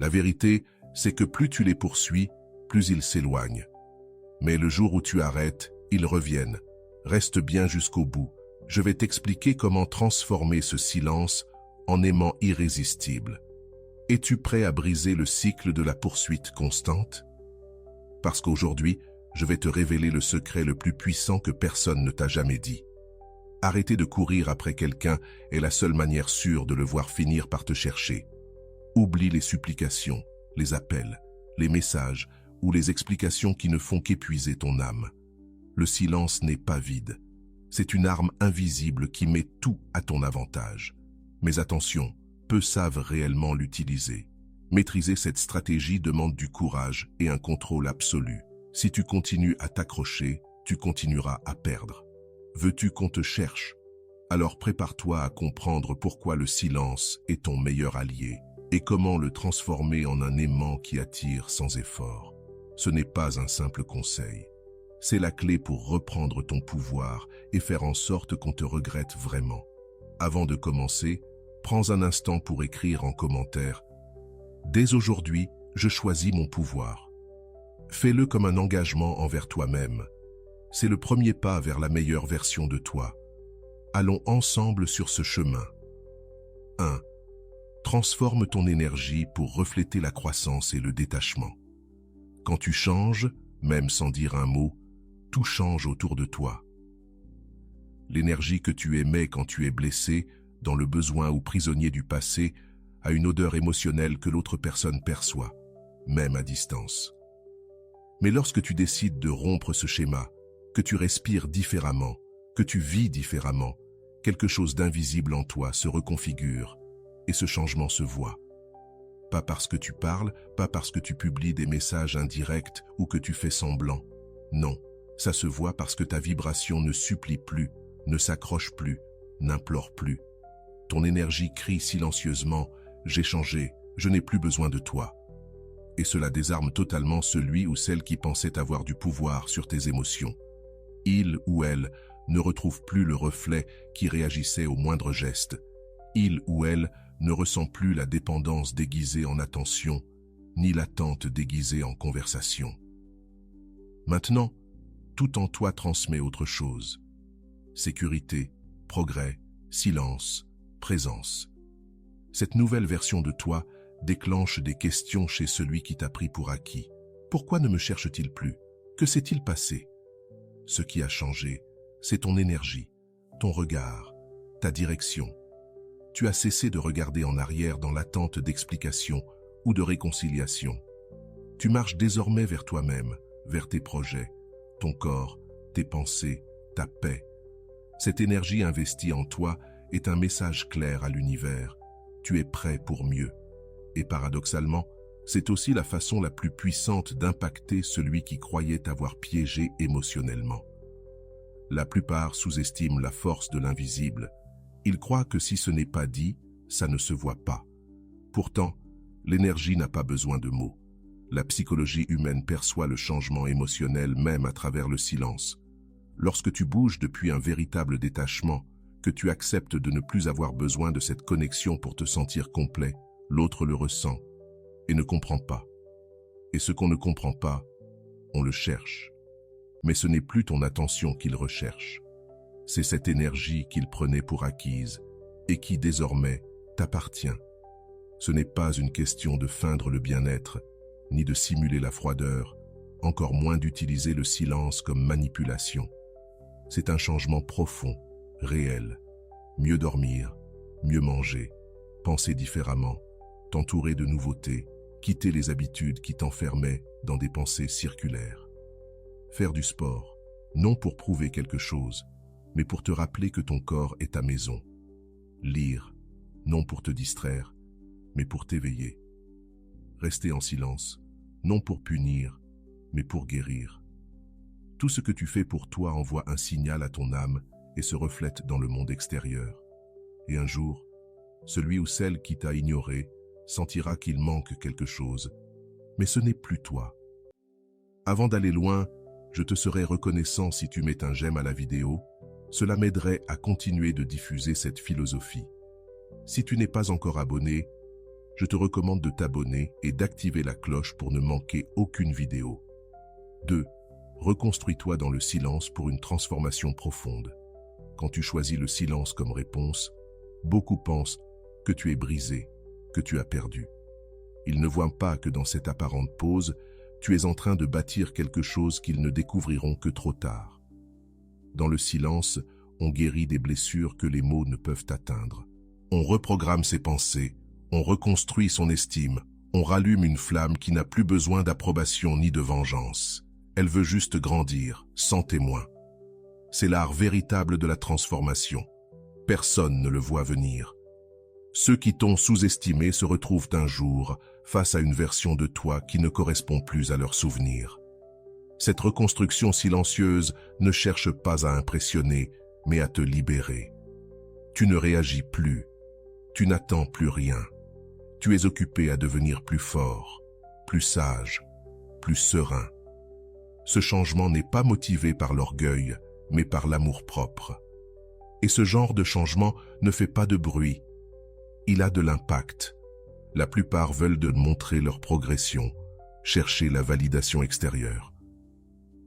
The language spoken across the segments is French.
La vérité, c'est que plus tu les poursuis, plus ils s'éloignent. Mais le jour où tu arrêtes, ils reviennent. Reste bien jusqu'au bout. Je vais t'expliquer comment transformer ce silence en aimant irrésistible. Es-tu prêt à briser le cycle de la poursuite constante? Parce qu'aujourd'hui, je vais te révéler le secret le plus puissant que personne ne t'a jamais dit. Arrêter de courir après quelqu'un est la seule manière sûre de le voir finir par te chercher. Oublie les supplications, les appels, les messages ou les explications qui ne font qu'épuiser ton âme. Le silence n'est pas vide. C'est une arme invisible qui met tout à ton avantage. Mais attention, peu savent réellement l'utiliser. Maîtriser cette stratégie demande du courage et un contrôle absolu. Si tu continues à t'accrocher, tu continueras à perdre. Veux-tu qu'on te cherche? Alors prépare-toi à comprendre pourquoi le silence est ton meilleur allié et comment le transformer en un aimant qui attire sans effort. Ce n'est pas un simple conseil. C'est la clé pour reprendre ton pouvoir et faire en sorte qu'on te regrette vraiment. Avant de commencer, prends un instant pour écrire en commentaire « Dès aujourd'hui, je choisis mon pouvoir ». Fais-le comme un engagement envers toi-même. C'est le premier pas vers la meilleure version de toi. Allons ensemble sur ce chemin. 1. Transforme ton énergie pour refléter la croissance et le détachement. Quand tu changes, même sans dire un mot, tout change autour de toi. L'énergie que tu émets quand tu es blessé, dans le besoin ou prisonnier du passé, a une odeur émotionnelle que l'autre personne perçoit, même à distance. Mais lorsque tu décides de rompre ce schéma, que tu respires différemment, que tu vis différemment, quelque chose d'invisible en toi se reconfigure et ce changement se voit. Pas parce que tu parles, pas parce que tu publies des messages indirects ou que tu fais semblant. Non, ça se voit parce que ta vibration ne supplie plus, ne s'accroche plus, n'implore plus. Ton énergie crie silencieusement « J'ai changé, je n'ai plus besoin de toi ». Et cela désarme totalement celui ou celle qui pensait avoir du pouvoir sur tes émotions. Il ou elle ne retrouve plus le reflet qui réagissait au moindre geste. Il ou elle ne ressent plus la dépendance déguisée en attention, ni l'attente déguisée en conversation. Maintenant, tout en toi transmet autre chose. Sécurité, progrès, silence, présence. Cette nouvelle version de toi déclenche des questions chez celui qui t'a pris pour acquis. Pourquoi ne me cherche-t-il plus? Que s'est-il passé? Ce qui a changé, c'est ton énergie, ton regard, ta direction. Tu as cessé de regarder en arrière dans l'attente d'explications ou de réconciliation. Tu marches désormais vers toi-même, vers tes projets, ton corps, tes pensées, ta paix. Cette énergie investie en toi est un message clair à l'univers. Tu es prêt pour mieux. Et paradoxalement, c'est aussi la façon la plus puissante d'impacter celui qui croyait t'avoir piégé émotionnellement. La plupart sous-estiment la force de l'invisible. Ils croient que si ce n'est pas dit, ça ne se voit pas. Pourtant, l'énergie n'a pas besoin de mots. La psychologie humaine perçoit le changement émotionnel même à travers le silence. Lorsque tu bouges depuis un véritable détachement, que tu acceptes de ne plus avoir besoin de cette connexion pour te sentir complet, l'autre le ressent et ne comprend pas. Et ce qu'on ne comprend pas, on le cherche. Mais ce n'est plus ton attention qu'il recherche. C'est cette énergie qu'il prenait pour acquise et qui désormais t'appartient. Ce n'est pas une question de feindre le bien-être, ni de simuler la froideur, encore moins d'utiliser le silence comme manipulation. C'est un changement profond, réel. Mieux dormir, mieux manger, penser différemment, t'entourer de nouveautés, quitter les habitudes qui t'enfermaient dans des pensées circulaires. Faire du sport, non pour prouver quelque chose, mais pour te rappeler que ton corps est ta maison. Lire, non pour te distraire, mais pour t'éveiller. Rester en silence, non pour punir, mais pour guérir. Tout ce que tu fais pour toi envoie un signal à ton âme et se reflète dans le monde extérieur. Et un jour, celui ou celle qui t'a ignoré sentira qu'il manque quelque chose, mais ce n'est plus toi. Avant d'aller loin, je te serais reconnaissant si tu mets un j'aime à la vidéo. Cela m'aiderait à continuer de diffuser cette philosophie. Si tu n'es pas encore abonné, je te recommande de t'abonner et d'activer la cloche pour ne manquer aucune vidéo. 2. Reconstruis-toi dans le silence pour une transformation profonde. Quand tu choisis le silence comme réponse, beaucoup pensent que tu es brisé, que tu as perdu. Ils ne voient pas que dans cette apparente pause, tu es en train de bâtir quelque chose qu'ils ne découvriront que trop tard. Dans le silence, on guérit des blessures que les mots ne peuvent atteindre. On reprogramme ses pensées, on reconstruit son estime, on rallume une flamme qui n'a plus besoin d'approbation ni de vengeance. Elle veut juste grandir, sans témoin. C'est l'art véritable de la transformation. Personne ne le voit venir. Ceux qui t'ont sous-estimé se retrouvent un jour face à une version de toi qui ne correspond plus à leurs souvenirs. Cette reconstruction silencieuse ne cherche pas à impressionner, mais à te libérer. Tu ne réagis plus, tu n'attends plus rien. Tu es occupé à devenir plus fort, plus sage, plus serein. Ce changement n'est pas motivé par l'orgueil, mais par l'amour-propre. Et ce genre de changement ne fait pas de bruit. Il a de l'impact. La plupart veulent de montrer leur progression, chercher la validation extérieure.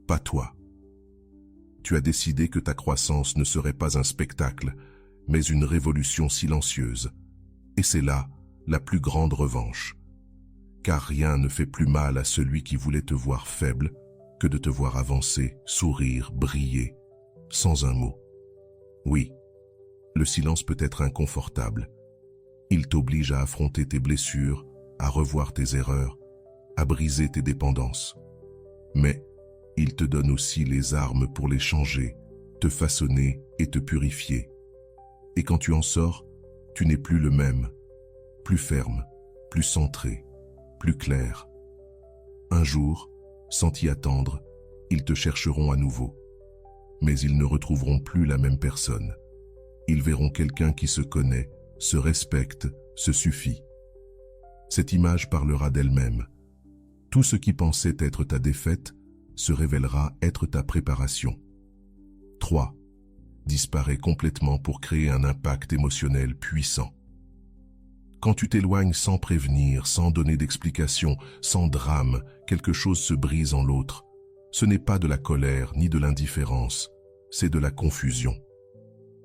Pas toi. Tu as décidé que ta croissance ne serait pas un spectacle, mais une révolution silencieuse. Et c'est là la plus grande revanche. Car rien ne fait plus mal à celui qui voulait te voir faible que de te voir avancer, sourire, briller, sans un mot. Oui, le silence peut être inconfortable. Il t'oblige à affronter tes blessures, à revoir tes erreurs, à briser tes dépendances. Mais il te donne aussi les armes pour les changer, te façonner et te purifier. Et quand tu en sors, tu n'es plus le même, plus ferme, plus centré, plus clair. Un jour, sans t'y attendre, ils te chercheront à nouveau. Mais ils ne retrouveront plus la même personne. Ils verront quelqu'un qui se connaît, se respecte, se suffit. Cette image parlera d'elle-même. Tout ce qui pensait être ta défaite se révélera être ta préparation. 3. Disparaît complètement pour créer un impact émotionnel puissant. Quand tu t'éloignes sans prévenir, sans donner d'explication, sans drame, quelque chose se brise en l'autre. Ce n'est pas de la colère ni de l'indifférence, c'est de la confusion.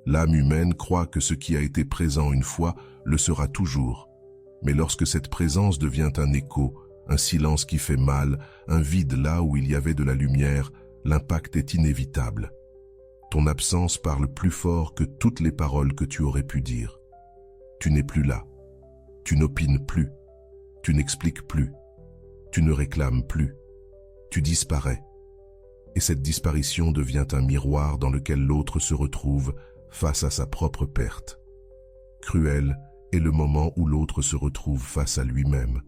L'âme humaine croit que ce qui a été présent une fois le sera toujours. Mais lorsque cette présence devient un écho, un silence qui fait mal, un vide là où il y avait de la lumière, l'impact est inévitable. Ton absence parle plus fort que toutes les paroles que tu aurais pu dire. Tu n'es plus là. Tu n'opines plus. Tu n'expliques plus. Tu ne réclames plus. Tu disparais. Et cette disparition devient un miroir dans lequel l'autre se retrouve face à sa propre perte. Cruel est le moment où l'autre se retrouve face à lui-même,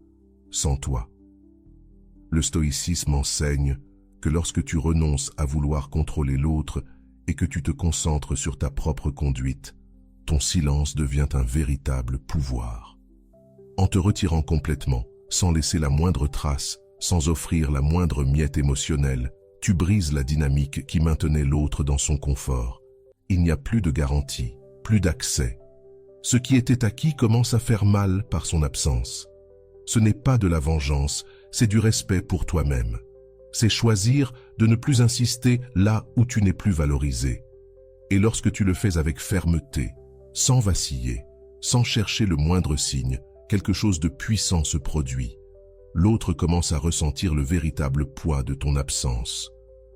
sans toi. Le stoïcisme enseigne que lorsque tu renonces à vouloir contrôler l'autre et que tu te concentres sur ta propre conduite, ton silence devient un véritable pouvoir. En te retirant complètement, sans laisser la moindre trace, sans offrir la moindre miette émotionnelle, tu brises la dynamique qui maintenait l'autre dans son confort. Il n'y a plus de garantie, plus d'accès. Ce qui était acquis commence à faire mal par son absence. Ce n'est pas de la vengeance, c'est du respect pour toi-même. C'est choisir de ne plus insister là où tu n'es plus valorisé. Et lorsque tu le fais avec fermeté, sans vaciller, sans chercher le moindre signe, quelque chose de puissant se produit. L'autre commence à ressentir le véritable poids de ton absence.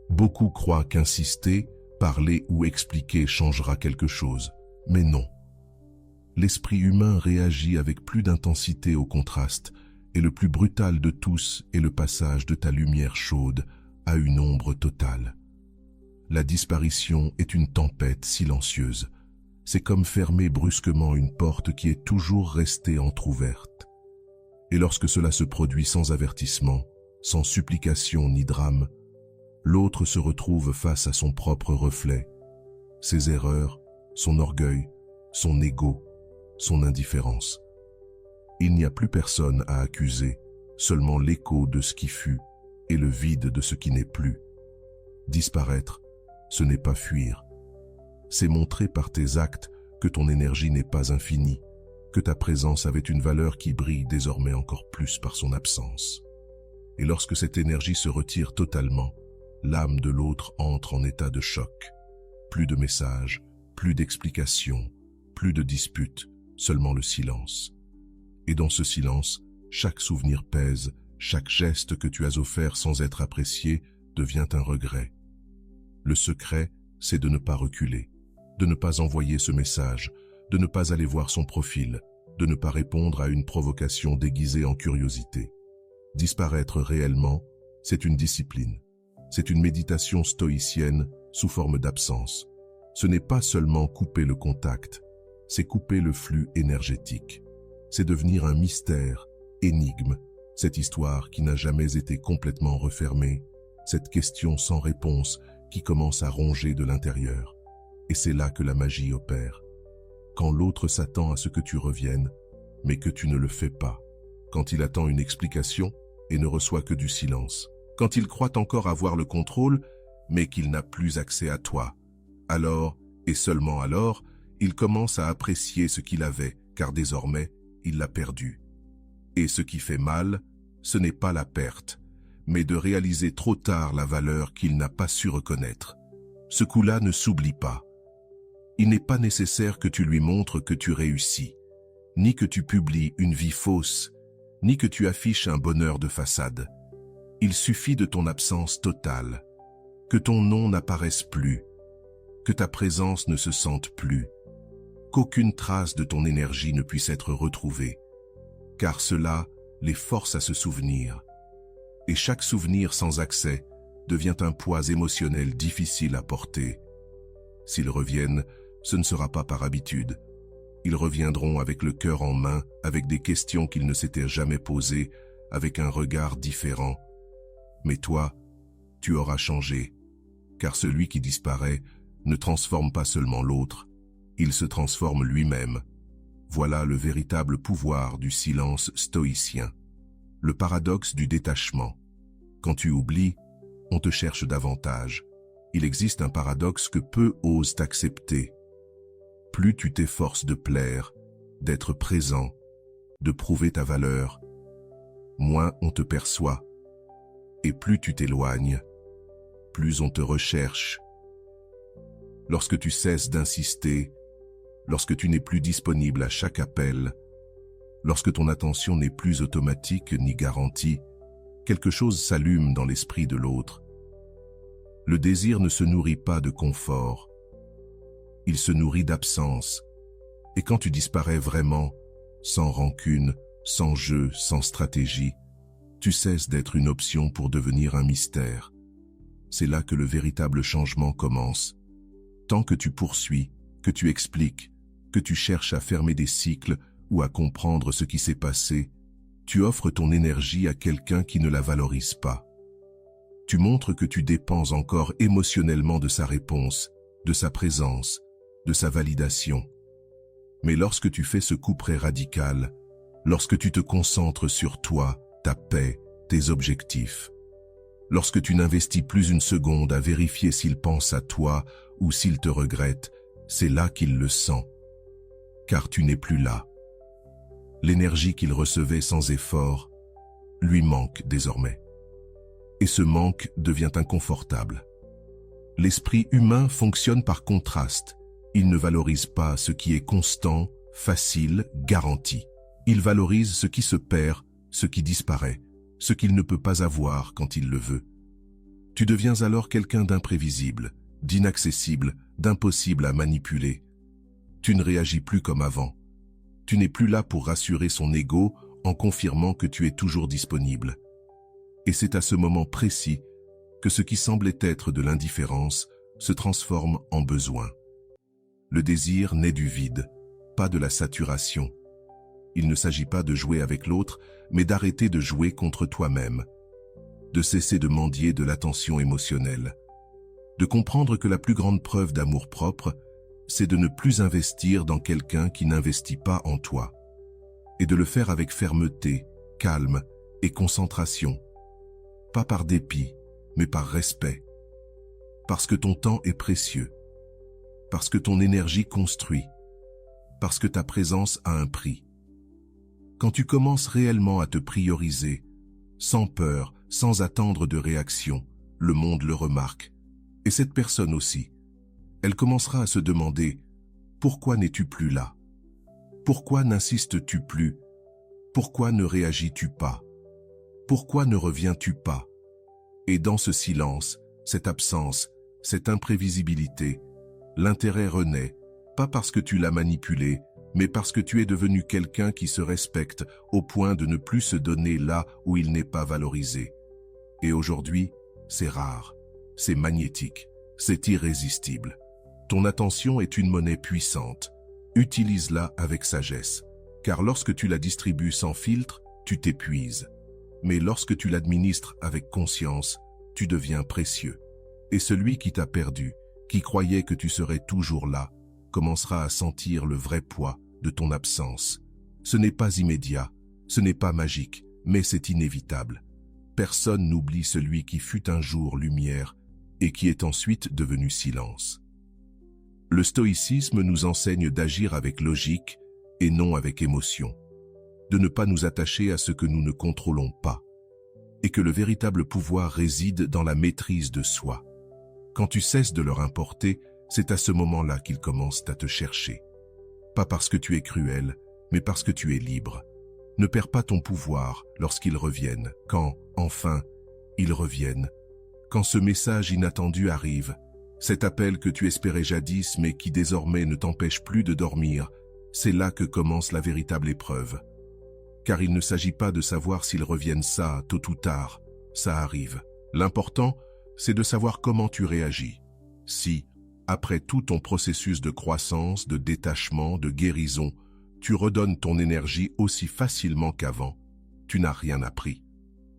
Beaucoup croient qu'insister, parler ou expliquer changera quelque chose, mais non. L'esprit humain réagit avec plus d'intensité au contraste, et le plus brutal de tous est le passage de ta lumière chaude à une ombre totale. La disparition est une tempête silencieuse. C'est comme fermer brusquement une porte qui est toujours restée entr'ouverte. Et lorsque cela se produit sans avertissement, sans supplication ni drame, l'autre se retrouve face à son propre reflet, ses erreurs, son orgueil, son ego, son indifférence. Il n'y a plus personne à accuser, seulement l'écho de ce qui fut et le vide de ce qui n'est plus. Disparaître, ce n'est pas fuir. C'est montrer par tes actes que ton énergie n'est pas infinie, que ta présence avait une valeur qui brille désormais encore plus par son absence. Et lorsque cette énergie se retire totalement, l'âme de l'autre entre en état de choc. Plus de messages, plus d'explications, plus de disputes, seulement le silence. Et dans ce silence, chaque souvenir pèse, chaque geste que tu as offert sans être apprécié devient un regret. Le secret, c'est de ne pas reculer, de ne pas envoyer ce message, de ne pas aller voir son profil, de ne pas répondre à une provocation déguisée en curiosité. Disparaître réellement, c'est une discipline. C'est une méditation stoïcienne sous forme d'absence. Ce n'est pas seulement couper le contact, c'est couper le flux énergétique. C'est devenir un mystère, énigme, cette histoire qui n'a jamais été complètement refermée, cette question sans réponse qui commence à ronger de l'intérieur. Et c'est là que la magie opère. Quand l'autre s'attend à ce que tu reviennes, mais que tu ne le fais pas. Quand il attend une explication et ne reçoit que du silence. Quand il croit encore avoir le contrôle, mais qu'il n'a plus accès à toi. Alors, et seulement alors, il commence à apprécier ce qu'il avait, car désormais, il l'a perdu. Et ce qui fait mal, ce n'est pas la perte, mais de réaliser trop tard la valeur qu'il n'a pas su reconnaître. Ce coup-là ne s'oublie pas. Il n'est pas nécessaire que tu lui montres que tu réussis, ni que tu publies une vie fausse, ni que tu affiches un bonheur de façade. Il suffit de ton absence totale, que ton nom n'apparaisse plus, que ta présence ne se sente plus, qu'aucune trace de ton énergie ne puisse être retrouvée, car cela les force à se souvenir. Et chaque souvenir sans accès devient un poids émotionnel difficile à porter. S'ils reviennent, ce ne sera pas par habitude. Ils reviendront avec le cœur en main, avec des questions qu'ils ne s'étaient jamais posées, avec un regard différent. Mais toi, tu auras changé, car celui qui disparaît ne transforme pas seulement l'autre, il se transforme lui-même. Voilà le véritable pouvoir du silence stoïcien. Le paradoxe du détachement. Quand tu oublies, on te cherche davantage. Il existe un paradoxe que peu osent accepter. Plus tu t'efforces de plaire, d'être présent, de prouver ta valeur, moins on te perçoit. Et plus tu t'éloignes, plus on te recherche. Lorsque tu cesses d'insister, lorsque tu n'es plus disponible à chaque appel, lorsque ton attention n'est plus automatique ni garantie, quelque chose s'allume dans l'esprit de l'autre. Le désir ne se nourrit pas de confort, il se nourrit d'absence. Et quand tu disparais vraiment, sans rancune, sans jeu, sans stratégie, tu cesses d'être une option pour devenir un mystère. C'est là que le véritable changement commence. Tant que tu poursuis, que tu expliques, que tu cherches à fermer des cycles ou à comprendre ce qui s'est passé, tu offres ton énergie à quelqu'un qui ne la valorise pas. Tu montres que tu dépends encore émotionnellement de sa réponse, de sa présence, de sa validation. Mais lorsque tu fais ce couperet radical, lorsque tu te concentres sur toi, ta paix, tes objectifs, lorsque tu n'investis plus une seconde à vérifier s'il pense à toi ou s'il te regrette, c'est là qu'il le sent. Car tu n'es plus là. L'énergie qu'il recevait sans effort lui manque désormais. Et ce manque devient inconfortable. L'esprit humain fonctionne par contraste. Il ne valorise pas ce qui est constant, facile, garanti. Il valorise ce qui se perd, ce qui disparaît, ce qu'il ne peut pas avoir quand il le veut. Tu deviens alors quelqu'un d'imprévisible, d'inaccessible, d'impossible à manipuler. Tu ne réagis plus comme avant. Tu n'es plus là pour rassurer son ego en confirmant que tu es toujours disponible. Et c'est à ce moment précis que ce qui semblait être de l'indifférence se transforme en besoin. Le désir naît du vide, pas de la saturation. Il ne s'agit pas de jouer avec l'autre, mais d'arrêter de jouer contre toi-même, de cesser de mendier de l'attention émotionnelle, de comprendre que la plus grande preuve d'amour-propre, c'est de ne plus investir dans quelqu'un qui n'investit pas en toi, et de le faire avec fermeté, calme et concentration, pas par dépit, mais par respect, parce que ton temps est précieux, parce que ton énergie construit, parce que ta présence a un prix. Quand tu commences réellement à te prioriser, sans peur, sans attendre de réaction, le monde le remarque. Et cette personne aussi. Elle commencera à se demander « Pourquoi n'es-tu plus là? Pourquoi n'insistes-tu plus? Pourquoi ne réagis-tu pas? Pourquoi ne reviens-tu pas ?» Et dans ce silence, cette absence, cette imprévisibilité, l'intérêt renaît, pas parce que tu l'as manipulé, mais parce que tu es devenu quelqu'un qui se respecte au point de ne plus se donner là où il n'est pas valorisé. Et aujourd'hui, c'est rare, c'est magnétique, c'est irrésistible. Ton attention est une monnaie puissante. Utilise-la avec sagesse, car lorsque tu la distribues sans filtre, tu t'épuises. Mais lorsque tu l'administres avec conscience, tu deviens précieux. Et celui qui t'a perdu, qui croyait que tu serais toujours là, commencera à sentir le vrai poids de ton absence. Ce n'est pas immédiat, ce n'est pas magique, mais c'est inévitable. Personne n'oublie celui qui fut un jour lumière et qui est ensuite devenu silence. Le stoïcisme nous enseigne d'agir avec logique et non avec émotion, de ne pas nous attacher à ce que nous ne contrôlons pas, et que le véritable pouvoir réside dans la maîtrise de soi. Quand tu cesses de leur importer, c'est à ce moment-là qu'ils commencent à te chercher. Pas parce que tu es cruel, mais parce que tu es libre. Ne perds pas ton pouvoir lorsqu'ils reviennent, quand, enfin, ils reviennent. Quand ce message inattendu arrive, cet appel que tu espérais jadis mais qui désormais ne t'empêche plus de dormir, c'est là que commence la véritable épreuve. Car il ne s'agit pas de savoir s'ils reviennent ça, tôt ou tard, ça arrive. L'important, c'est de savoir comment tu réagis. Si, après tout ton processus de croissance, de détachement, de guérison, tu redonnes ton énergie aussi facilement qu'avant, tu n'as rien appris.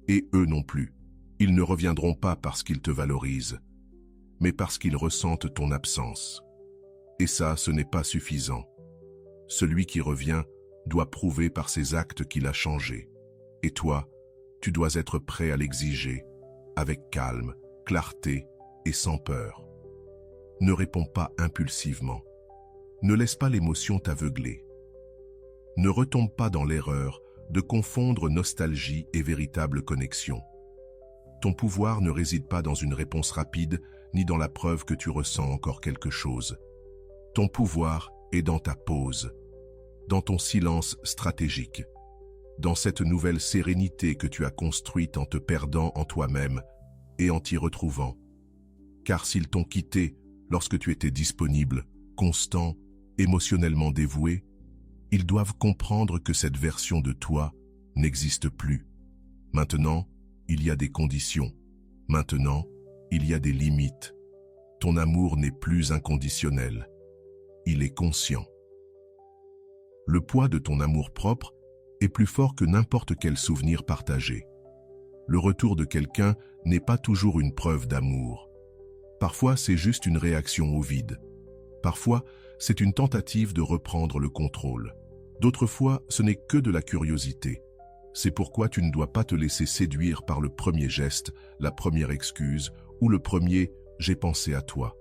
Et eux non plus. Ils ne reviendront pas parce qu'ils te valorisent, mais parce qu'ils ressentent ton absence. Et ça, ce n'est pas suffisant. Celui qui revient doit prouver par ses actes qu'il a changé. Et toi, tu dois être prêt à l'exiger, avec calme, clarté et sans peur. Ne réponds pas impulsivement. Ne laisse pas l'émotion t'aveugler. Ne retombe pas dans l'erreur de confondre nostalgie et véritable connexion. Ton pouvoir ne réside pas dans une réponse rapide, ni dans la preuve que tu ressens encore quelque chose. Ton pouvoir est dans ta pause, dans ton silence stratégique, dans cette nouvelle sérénité que tu as construite en te perdant en toi-même et en t'y retrouvant. Car s'ils t'ont quitté lorsque tu étais disponible, constant, émotionnellement dévoué, ils doivent comprendre que cette version de toi n'existe plus. Maintenant, il y a des conditions. Maintenant, il y a des limites. Ton amour n'est plus inconditionnel. Il est conscient. Le poids de ton amour-propre est plus fort que n'importe quel souvenir partagé. Le retour de quelqu'un n'est pas toujours une preuve d'amour. Parfois, c'est juste une réaction au vide. Parfois, c'est une tentative de reprendre le contrôle. D'autres fois, ce n'est que de la curiosité. C'est pourquoi tu ne dois pas te laisser séduire par le premier geste, la première excuse ou le premier « j'ai pensé à toi ».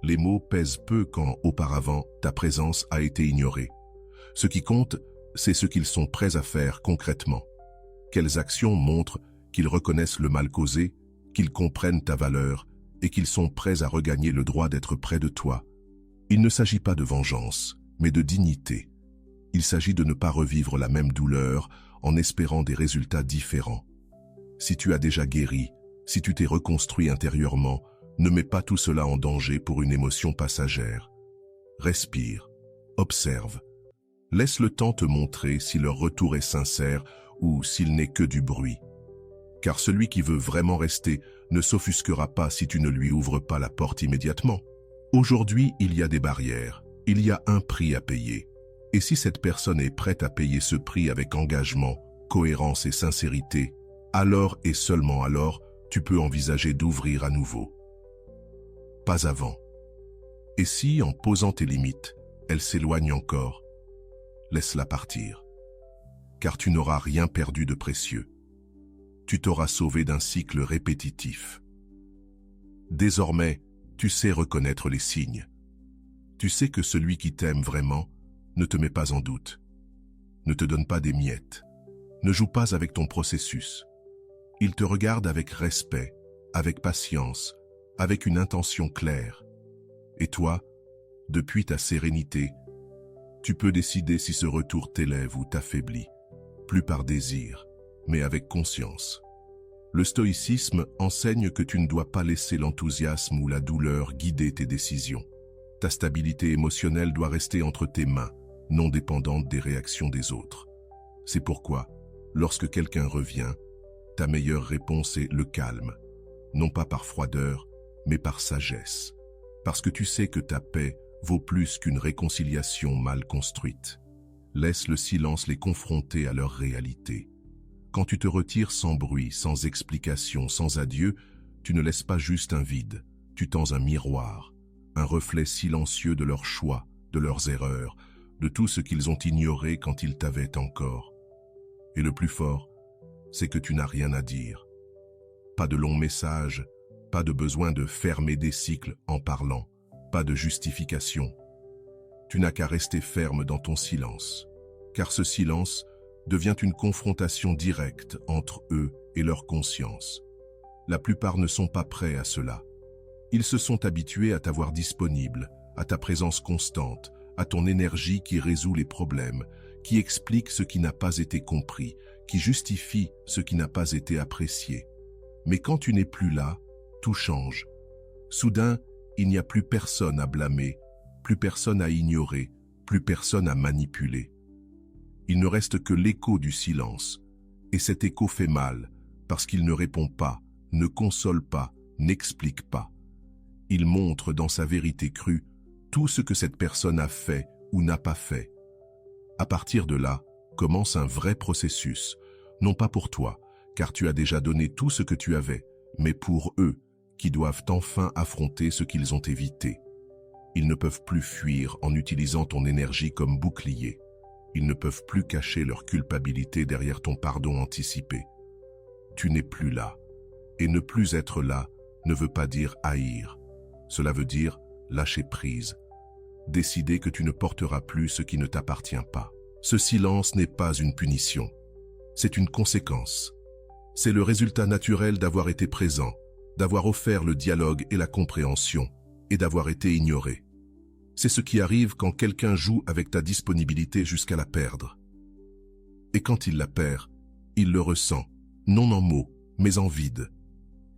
Les mots pèsent peu quand, auparavant, ta présence a été ignorée. Ce qui compte, c'est ce qu'ils sont prêts à faire concrètement. Quelles actions montrent qu'ils reconnaissent le mal causé, qu'ils comprennent ta valeur et qu'ils sont prêts à regagner le droit d'être près de toi. Il ne s'agit pas de vengeance, mais de dignité. Il s'agit de ne pas revivre la même douleur en espérant des résultats différents. Si tu as déjà guéri, si tu t'es reconstruit intérieurement, ne mets pas tout cela en danger pour une émotion passagère. Respire, observe. Laisse le temps te montrer si leur retour est sincère ou s'il n'est que du bruit. Car celui qui veut vraiment rester ne s'offusquera pas si tu ne lui ouvres pas la porte immédiatement. Aujourd'hui, il y a des barrières, il y a un prix à payer. Et si cette personne est prête à payer ce prix avec engagement, cohérence et sincérité, alors et seulement alors, tu peux envisager d'ouvrir à nouveau. Pas avant. Et si, en posant tes limites, elle s'éloigne encore, laisse-la partir. Car tu n'auras rien perdu de précieux. Tu t'auras sauvé d'un cycle répétitif. Désormais, tu sais reconnaître les signes. Tu sais que celui qui t'aime vraiment ne te met pas en doute. ne te donne pas des miettes, ne joue pas avec ton processus. Il te regarde avec respect, avec patience, avec une intention claire. Et toi, depuis ta sérénité, tu peux décider si ce retour t'élève ou t'affaiblit, plus par désir, mais avec conscience. Le stoïcisme enseigne que tu ne dois pas laisser l'enthousiasme ou la douleur guider tes décisions. Ta stabilité émotionnelle doit rester entre tes mains, non dépendante des réactions des autres. C'est pourquoi, lorsque quelqu'un revient, ta meilleure réponse est le calme, non pas par froideur, mais par sagesse, parce que tu sais que ta paix vaut plus qu'une réconciliation mal construite. Laisse le silence les confronter à leur réalité. Quand tu te retires sans bruit, sans explication, sans adieu, tu ne laisses pas juste un vide, tu tends un miroir, un reflet silencieux de leurs choix, de leurs erreurs, de tout ce qu'ils ont ignoré quand ils t'avaient encore. Et le plus fort, c'est que tu n'as rien à dire. Pas de longs messages, pas de besoin de fermer des cycles en parlant, pas de justification. Tu n'as qu'à rester ferme dans ton silence, car ce silence devient une confrontation directe entre eux et leur conscience. La plupart ne sont pas prêts à cela. Ils se sont habitués à t'avoir disponible, à ta présence constante, à ton énergie qui résout les problèmes, qui explique ce qui n'a pas été compris, qui justifie ce qui n'a pas été apprécié. Mais quand tu n'es plus là, tout change. Soudain, il n'y a plus personne à blâmer, plus personne à ignorer, plus personne à manipuler. Il ne reste que l'écho du silence, et cet écho fait mal, parce qu'il ne répond pas, ne console pas, n'explique pas. Il montre dans sa vérité crue tout ce que cette personne a fait ou n'a pas fait. À partir de là, commence un vrai processus, non pas pour toi, car tu as déjà donné tout ce que tu avais, mais pour eux, qui doivent enfin affronter ce qu'ils ont évité. Ils ne peuvent plus fuir en utilisant ton énergie comme bouclier. Ils ne peuvent plus cacher leur culpabilité derrière ton pardon anticipé. Tu n'es plus là. Et ne plus être là ne veut pas dire haïr. Cela veut dire lâcher prise. Décider que tu ne porteras plus ce qui ne t'appartient pas. Ce silence n'est pas une punition. C'est une conséquence. C'est le résultat naturel d'avoir été présent, d'avoir offert le dialogue et la compréhension, et d'avoir été ignoré. C'est ce qui arrive quand quelqu'un joue avec ta disponibilité jusqu'à la perdre. Et quand il la perd, il le ressent, non en mots, mais en vide.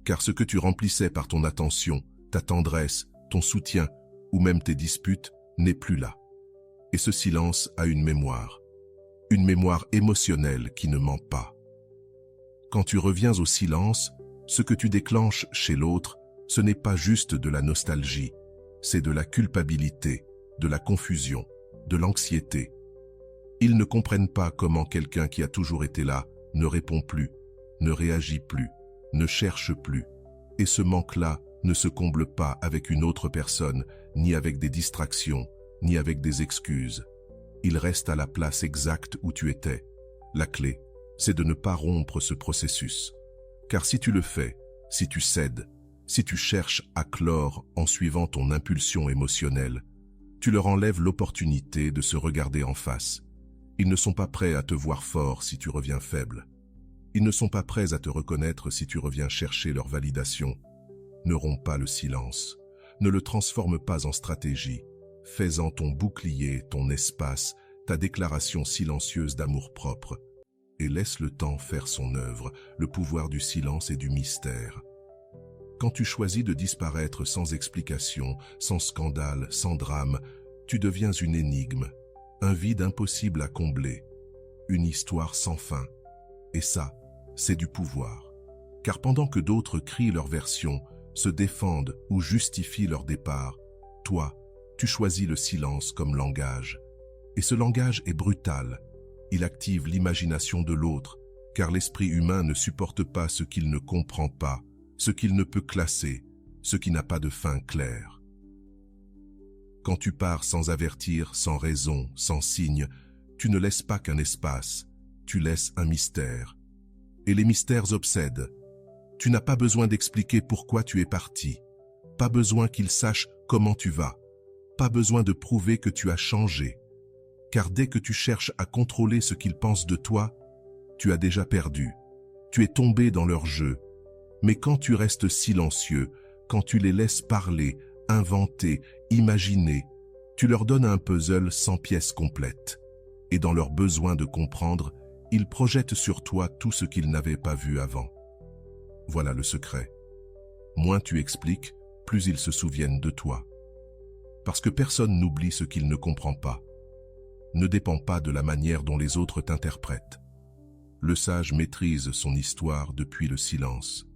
Car ce que tu remplissais par ton attention, ta tendresse, ton soutien, ou même tes disputes, n'est plus là. Et ce silence a une mémoire émotionnelle qui ne ment pas. Quand tu reviens au silence, ce que tu déclenches chez l'autre, ce n'est pas juste de la nostalgie, c'est de la culpabilité, de la confusion, de l'anxiété. Ils ne comprennent pas comment quelqu'un qui a toujours été là ne répond plus, ne réagit plus, ne cherche plus. Et ce manque-là ne se comble pas avec une autre personne, ni avec des distractions, ni avec des excuses. Il reste à la place exacte où tu étais. La clé, c'est de ne pas rompre ce processus. Car si tu le fais, si tu cèdes, si tu cherches à clore en suivant ton impulsion émotionnelle, tu leur enlèves l'opportunité de se regarder en face. Ils ne sont pas prêts à te voir fort si tu reviens faible. Ils ne sont pas prêts à te reconnaître si tu reviens chercher leur validation. Ne romps pas le silence. Ne le transforme pas en stratégie. Fais-en ton bouclier, ton espace, ta déclaration silencieuse d'amour-propre. Et laisse le temps faire son œuvre, le pouvoir du silence et du mystère. Quand tu choisis de disparaître sans explication, sans scandale, sans drame, tu deviens une énigme, un vide impossible à combler, une histoire sans fin. Et ça, c'est du pouvoir. Car pendant que d'autres crient leur version, se défendent ou justifient leur départ, toi, tu choisis le silence comme langage. Et ce langage est brutal. Il active l'imagination de l'autre, car l'esprit humain ne supporte pas ce qu'il ne comprend pas, ce qu'il ne peut classer, ce qui n'a pas de fin claire. Quand tu pars sans avertir, sans raison, sans signe, tu ne laisses pas qu'un espace, tu laisses un mystère. Et les mystères obsèdent. Tu n'as pas besoin d'expliquer pourquoi tu es parti, pas besoin qu'ils sachent comment tu vas, pas besoin de prouver que tu as changé. car dès que tu cherches à contrôler ce qu'ils pensent de toi, tu as déjà perdu. Tu es tombé dans leur jeu. Mais quand tu restes silencieux, quand tu les laisses parler, inventer, imaginer, tu leur donnes un puzzle sans pièces complètes. Et dans leur besoin de comprendre, ils projettent sur toi tout ce qu'ils n'avaient pas vu avant. Voilà le secret. Moins tu expliques, plus ils se souviennent de toi. Parce que personne n'oublie ce qu'il ne comprend pas. Ne dépend pas de la manière dont les autres t'interprètent. Le sage maîtrise son histoire depuis le silence.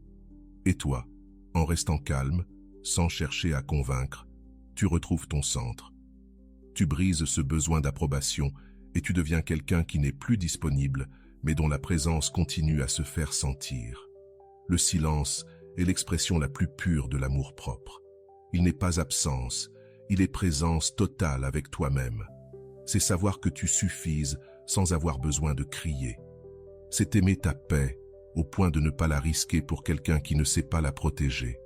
Et toi, en restant calme, sans chercher à convaincre, tu retrouves ton centre. Tu brises ce besoin d'approbation et tu deviens quelqu'un qui n'est plus disponible, mais dont la présence continue à se faire sentir. Le silence est l'expression la plus pure de l'amour-propre. Il n'est pas absence, il est présence totale avec toi-même. C'est savoir que tu suffises sans avoir besoin de crier. C'est aimer ta paix au point de ne pas la risquer pour quelqu'un qui ne sait pas la protéger.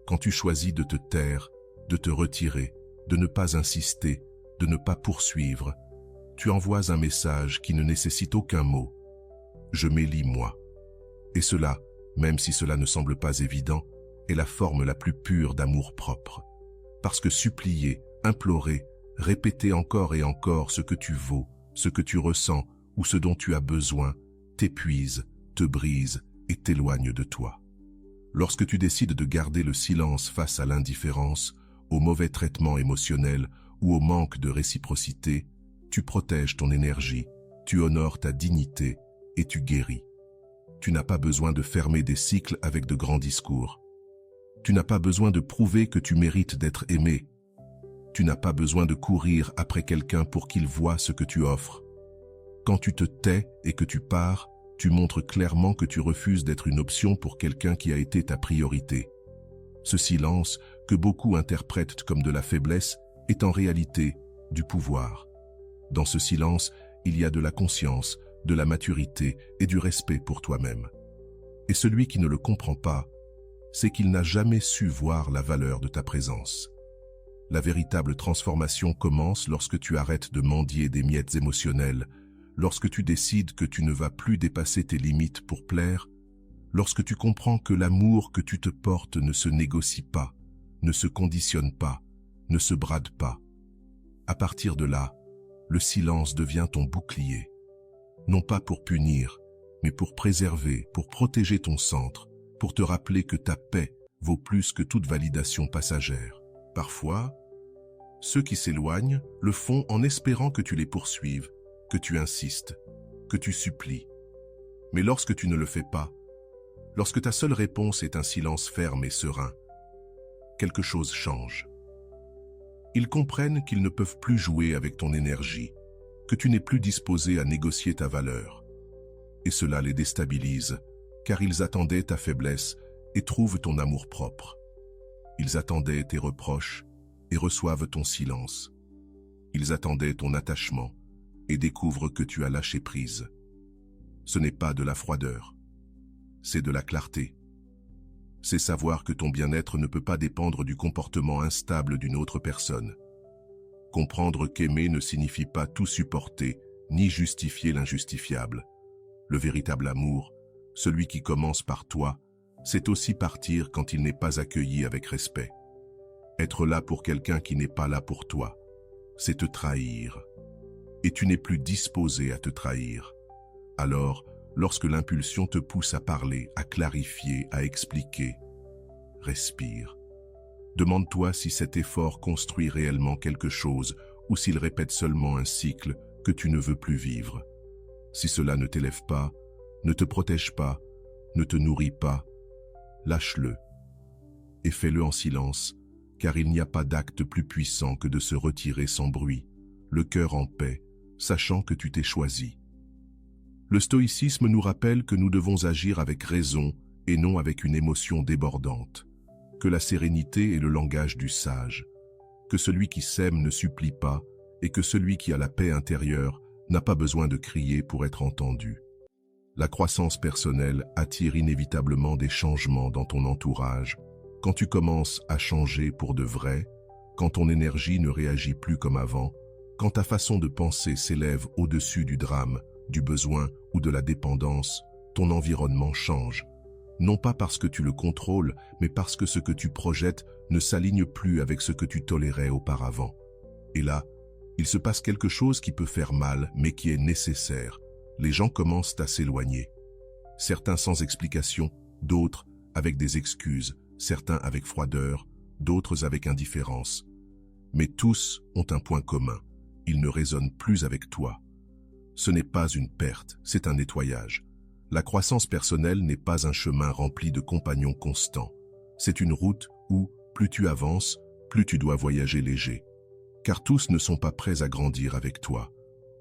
Quand tu choisis de te taire, de te retirer, de ne pas insister, de ne pas poursuivre, tu envoies un message qui ne nécessite aucun mot. Je m'élis moi. Et cela, même si cela ne semble pas évident, est la forme la plus pure d'amour-propre. Parce que supplier, implorer, répéter encore et encore ce que tu vaux, ce que tu ressens ou ce dont tu as besoin, t'épuise, te brise et t'éloigne de toi. Lorsque tu décides de garder le silence face à l'indifférence, au mauvais traitement émotionnel ou au manque de réciprocité, tu protèges ton énergie, tu honores ta dignité et tu guéris. Tu n'as pas besoin de fermer des cycles avec de grands discours. Tu n'as pas besoin de prouver que tu mérites d'être aimé. Tu n'as pas besoin de courir après quelqu'un pour qu'il voie ce que tu offres. Quand tu te tais et que tu pars, tu montres clairement que tu refuses d'être une option pour quelqu'un qui a été ta priorité. Ce silence, que beaucoup interprètent comme de la faiblesse, est en réalité du pouvoir. Dans ce silence, il y a de la conscience, de la maturité et du respect pour toi-même. Et celui qui ne le comprend pas, c'est qu'il n'a jamais su voir la valeur de ta présence. La véritable transformation commence lorsque tu arrêtes de mendier des miettes émotionnelles, lorsque tu décides que tu ne vas plus dépasser tes limites pour plaire, lorsque tu comprends que l'amour que tu te portes ne se négocie pas, ne se conditionne pas, ne se brade pas. À partir de là, le silence devient ton bouclier. Non pas pour punir, mais pour préserver, pour protéger ton centre, pour te rappeler que ta paix vaut plus que toute validation passagère. Parfois, ceux qui s'éloignent le font en espérant que tu les poursuives, que tu insistes, que tu supplies. Mais lorsque tu ne le fais pas, lorsque ta seule réponse est un silence ferme et serein, quelque chose change. Ils comprennent qu'ils ne peuvent plus jouer avec ton énergie, que tu n'es plus disposé à négocier ta valeur. Et cela les déstabilise, car ils attendaient ta faiblesse et trouvent ton amour-propre. Ils attendaient tes reproches et reçoivent ton silence. Ils attendaient ton attachement et découvrent que tu as lâché prise. Ce n'est pas de la froideur, c'est de la clarté. C'est savoir que ton bien-être ne peut pas dépendre du comportement instable d'une autre personne. Comprendre qu'aimer ne signifie pas tout supporter, ni justifier l'injustifiable. Le véritable amour, celui qui commence par toi, c'est aussi partir quand il n'est pas accueilli avec respect. Être là pour quelqu'un qui n'est pas là pour toi, c'est te trahir. Et tu n'es plus disposé à te trahir. Alors, lorsque l'impulsion te pousse à parler, à clarifier, à expliquer, respire. Demande-toi si cet effort construit réellement quelque chose ou s'il répète seulement un cycle que tu ne veux plus vivre. Si cela ne t'élève pas, ne te protège pas, ne te nourrit pas, lâche-le et fais-le en silence, car il n'y a pas d'acte plus puissant que de se retirer sans bruit, le cœur en paix, sachant que tu t'es choisi. Le stoïcisme nous rappelle que nous devons agir avec raison et non avec une émotion débordante, que la sérénité est le langage du sage, que celui qui s'aime ne supplie pas et que celui qui a la paix intérieure n'a pas besoin de crier pour être entendu. La croissance personnelle attire inévitablement des changements dans ton entourage. Quand tu commences à changer pour de vrai, quand ton énergie ne réagit plus comme avant, Quand ta façon de penser s'élève au-dessus du drame, du besoin ou de la dépendance, ton environnement change. Non pas parce que tu le contrôles, mais parce que ce que tu projettes ne s'aligne plus avec ce que tu tolérais auparavant. Et là, il se passe quelque chose qui peut faire mal, mais qui est nécessaire. Les gens commencent à s'éloigner. Certains sans explication, d'autres avec des excuses, certains avec froideur, d'autres avec indifférence. Mais tous ont un point commun. Ils ne résonnent plus avec toi. Ce n'est pas une perte, c'est un nettoyage. La croissance personnelle n'est pas un chemin rempli de compagnons constants. C'est une route où, plus tu avances, plus tu dois voyager léger. Car tous ne sont pas prêts à grandir avec toi.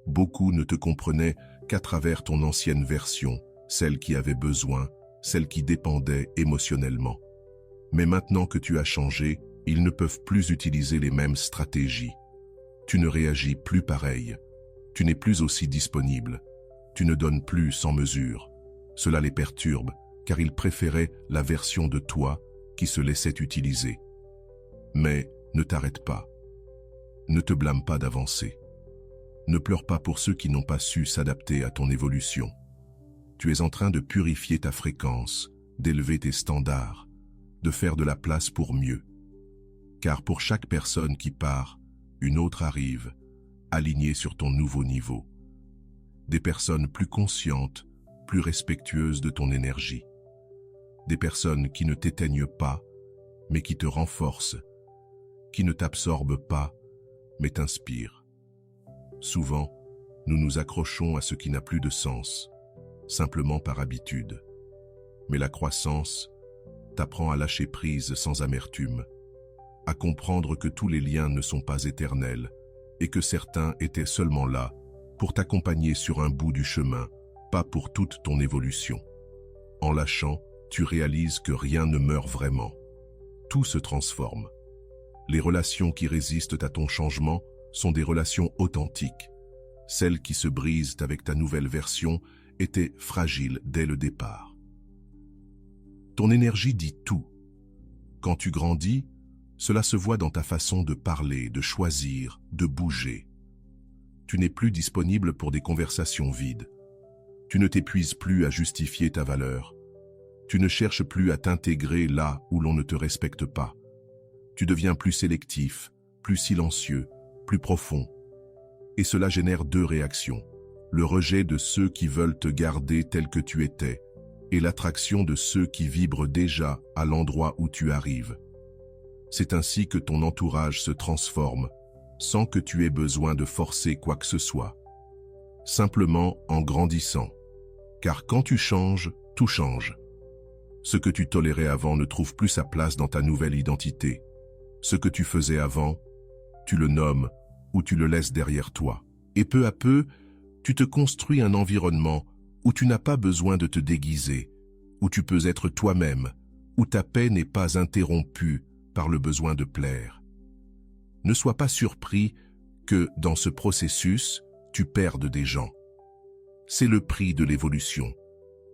Beaucoup ne te comprenaient qu'à travers ton ancienne version, celle qui avait besoin, celle qui dépendait émotionnellement. Mais maintenant que tu as changé, ils ne peuvent plus utiliser les mêmes stratégies. Tu ne réagis plus pareil. Tu n'es plus aussi disponible. Tu ne donnes plus sans mesure. Cela les perturbe, car ils préféraient la version de toi qui se laissait utiliser. Mais ne t'arrête pas. Ne te blâme pas d'avancer. Ne pleure pas pour ceux qui n'ont pas su s'adapter à ton évolution. Tu es en train de purifier ta fréquence, d'élever tes standards, de faire de la place pour mieux. Car pour chaque personne qui part, une autre arrive, alignée sur ton nouveau niveau. Des personnes plus conscientes, plus respectueuses de ton énergie. Des personnes qui ne t'éteignent pas, mais qui te renforcent, qui ne t'absorbent pas, mais t'inspirent. Souvent, nous nous accrochons à ce qui n'a plus de sens, simplement par habitude. Mais la croissance t'apprend à lâcher prise sans amertume, à comprendre que tous les liens ne sont pas éternels et que certains étaient seulement là pour t'accompagner sur un bout du chemin, pas pour toute ton évolution. En lâchant, tu réalises que rien ne meurt vraiment. Tout se transforme. Les relations qui résistent à ton changement sont des relations authentiques. Celles qui se brisent avec ta nouvelle version étaient fragiles dès le départ. Ton énergie dit tout. Quand tu grandis, cela se voit dans ta façon de parler, de choisir, de bouger. Tu n'es plus disponible pour des conversations vides. Tu ne t'épuises plus à justifier ta valeur. Tu ne cherches plus à t'intégrer là où l'on ne te respecte pas. Tu deviens plus sélectif, plus silencieux, plus profond. Et cela génère deux réactions. Le rejet de ceux qui veulent te garder tel que tu étais et l'attraction de ceux qui vibrent déjà à l'endroit où tu arrives. C'est ainsi que ton entourage se transforme, sans que tu aies besoin de forcer quoi que ce soit. Simplement en grandissant. Car quand tu changes, tout change. Ce que tu tolérais avant ne trouve plus sa place dans ta nouvelle identité. Ce que tu faisais avant, tu le nommes ou tu le laisses derrière toi. Et peu à peu, tu te construis un environnement où tu n'as pas besoin de te déguiser, où tu peux être toi-même, où ta paix n'est pas interrompue par le besoin de plaire. Ne sois pas surpris que, dans ce processus, tu perdes des gens. C'est le prix de l'évolution.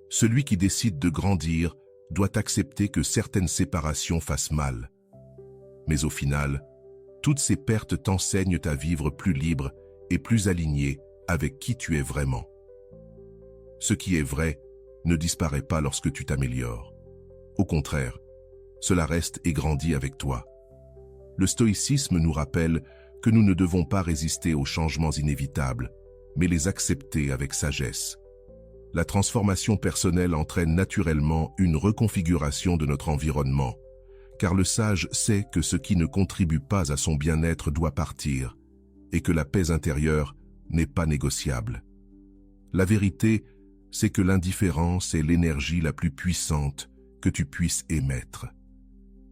Celui qui décide de grandir doit accepter que certaines séparations fassent mal. Mais au final, toutes ces pertes t'enseignent à vivre plus libre et plus aligné avec qui tu es vraiment. Ce qui est vrai ne disparaît pas lorsque tu t'améliores. Au contraire, cela reste et grandit avec toi. Le stoïcisme nous rappelle que nous ne devons pas résister aux changements inévitables, mais les accepter avec sagesse. La transformation personnelle entraîne naturellement une reconfiguration de notre environnement, car le sage sait que ce qui ne contribue pas à son bien-être doit partir, et que la paix intérieure n'est pas négociable. La vérité, c'est que l'indifférence est l'énergie la plus puissante que tu puisses émettre.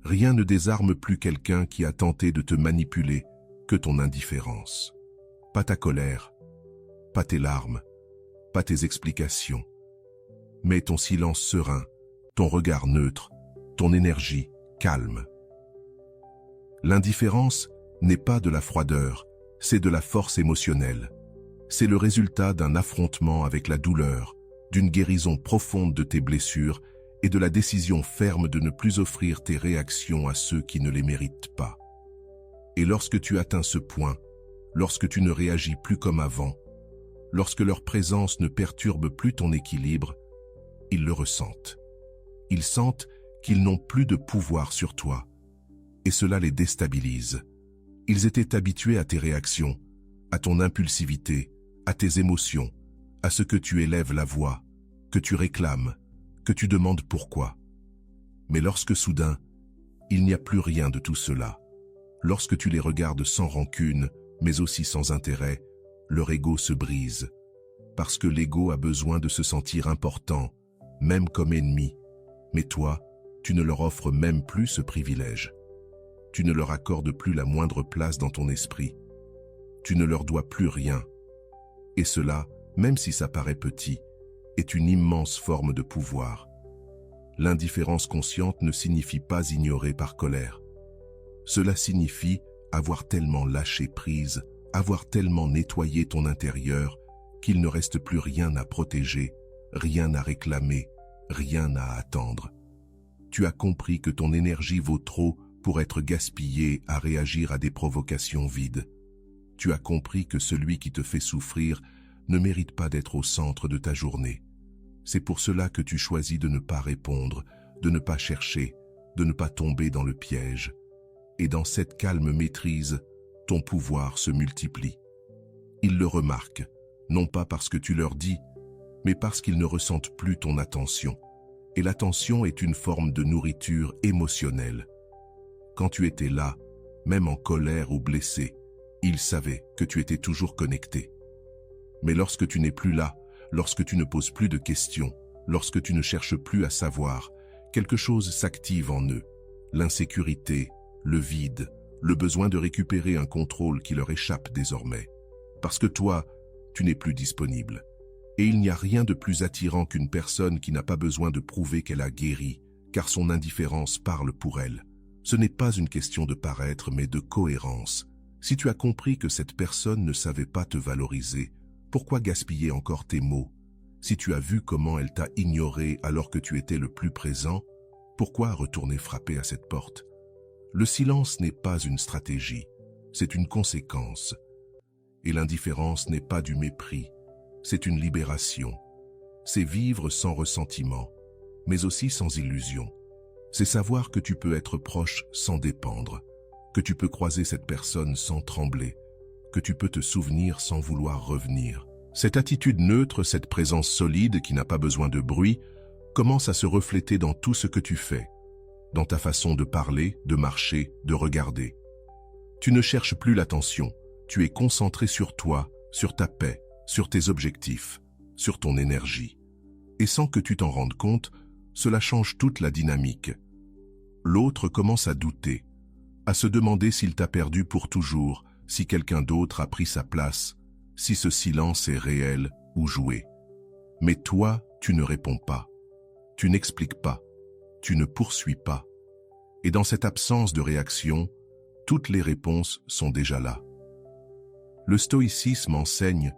Rien ne désarme plus quelqu'un qui a tenté de te manipuler que ton indifférence. Pas ta colère, pas tes larmes, pas tes explications, mais ton silence serein, ton regard neutre, ton énergie calme. L'indifférence n'est pas de la froideur, c'est de la force émotionnelle. C'est le résultat d'un affrontement avec la douleur, d'une guérison profonde de tes blessures et de la décision ferme de ne plus offrir tes réactions à ceux qui ne les méritent pas. Et lorsque tu atteins ce point, lorsque tu ne réagis plus comme avant, lorsque leur présence ne perturbe plus ton équilibre, ils le ressentent. Ils sentent qu'ils n'ont plus de pouvoir sur toi, et cela les déstabilise. Ils étaient habitués à tes réactions, à ton impulsivité, à tes émotions, à ce que tu élèves la voix, que tu réclames, que tu demandes pourquoi. Mais lorsque soudain, il n'y a plus rien de tout cela, lorsque tu les regardes sans rancune, mais aussi sans intérêt, leur ego se brise. Parce que l'ego a besoin de se sentir important, même comme ennemi. Mais toi, tu ne leur offres même plus ce privilège. Tu ne leur accordes plus la moindre place dans ton esprit. Tu ne leur dois plus rien. Et cela, même si ça paraît petit, est une immense forme de pouvoir. L'indifférence consciente ne signifie pas ignorer par colère. Cela signifie avoir tellement lâché prise, avoir tellement nettoyé ton intérieur qu'il ne reste plus rien à protéger, rien à réclamer, rien à attendre. Tu as compris que ton énergie vaut trop pour être gaspillée à réagir à des provocations vides. Tu as compris que celui qui te fait souffrir ne mérite pas d'être au centre de ta journée. C'est pour cela que tu choisis de ne pas répondre, de ne pas chercher, de ne pas tomber dans le piège. Et dans cette calme maîtrise, ton pouvoir se multiplie. Ils le remarquent, non pas parce que tu leur dis, mais parce qu'ils ne ressentent plus ton attention. Et l'attention est une forme de nourriture émotionnelle. Quand tu étais là, même en colère ou blessé, ils savaient que tu étais toujours connecté. Mais lorsque tu n'es plus là, lorsque tu ne poses plus de questions, lorsque tu ne cherches plus à savoir, quelque chose s'active en eux. L'insécurité, le vide, le besoin de récupérer un contrôle qui leur échappe désormais. Parce que toi, tu n'es plus disponible. Et il n'y a rien de plus attirant qu'une personne qui n'a pas besoin de prouver qu'elle a guéri, car son indifférence parle pour elle. Ce n'est pas une question de paraître, mais de cohérence. Si tu as compris que cette personne ne savait pas te valoriser, pourquoi gaspiller encore tes mots? Si tu as vu comment elle t'a ignoré alors que tu étais le plus présent, pourquoi retourner frapper à cette porte? Le silence n'est pas une stratégie, c'est une conséquence. Et l'indifférence n'est pas du mépris, c'est une libération. C'est vivre sans ressentiment, mais aussi sans illusion. C'est savoir que tu peux être proche sans dépendre, que tu peux croiser cette personne sans trembler, que tu peux te souvenir sans vouloir revenir. Cette attitude neutre, cette présence solide qui n'a pas besoin de bruit, commence à se refléter dans tout ce que tu fais, dans ta façon de parler, de marcher, de regarder. Tu ne cherches plus l'attention, tu es concentré sur toi, sur ta paix, sur tes objectifs, sur ton énergie. Et sans que tu t'en rendes compte, cela change toute la dynamique. L'autre commence à douter, à se demander s'il t'a perdu pour toujours, si quelqu'un d'autre a pris sa place, si ce silence est réel ou joué. Mais toi, tu ne réponds pas, tu n'expliques pas, tu ne poursuis pas. Et dans cette absence de réaction, toutes les réponses sont déjà là. Le stoïcisme enseigne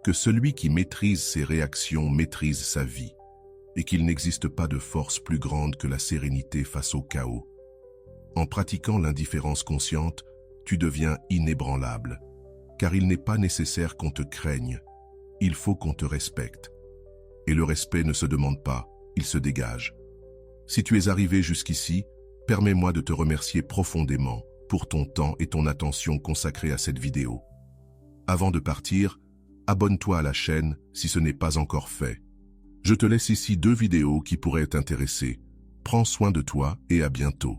que celui qui maîtrise ses réactions maîtrise sa vie, et qu'il n'existe pas de force plus grande que la sérénité face au chaos. En pratiquant l'indifférence consciente, tu deviens inébranlable, car il n'est pas nécessaire qu'on te craigne, il faut qu'on te respecte. Et le respect ne se demande pas, il se dégage. Si tu es arrivé jusqu'ici, permets-moi de te remercier profondément pour ton temps et ton attention consacrés à cette vidéo. Avant de partir, abonne-toi à la chaîne si ce n'est pas encore fait. Je te laisse ici 2 vidéos qui pourraient t'intéresser. Prends soin de toi et à bientôt.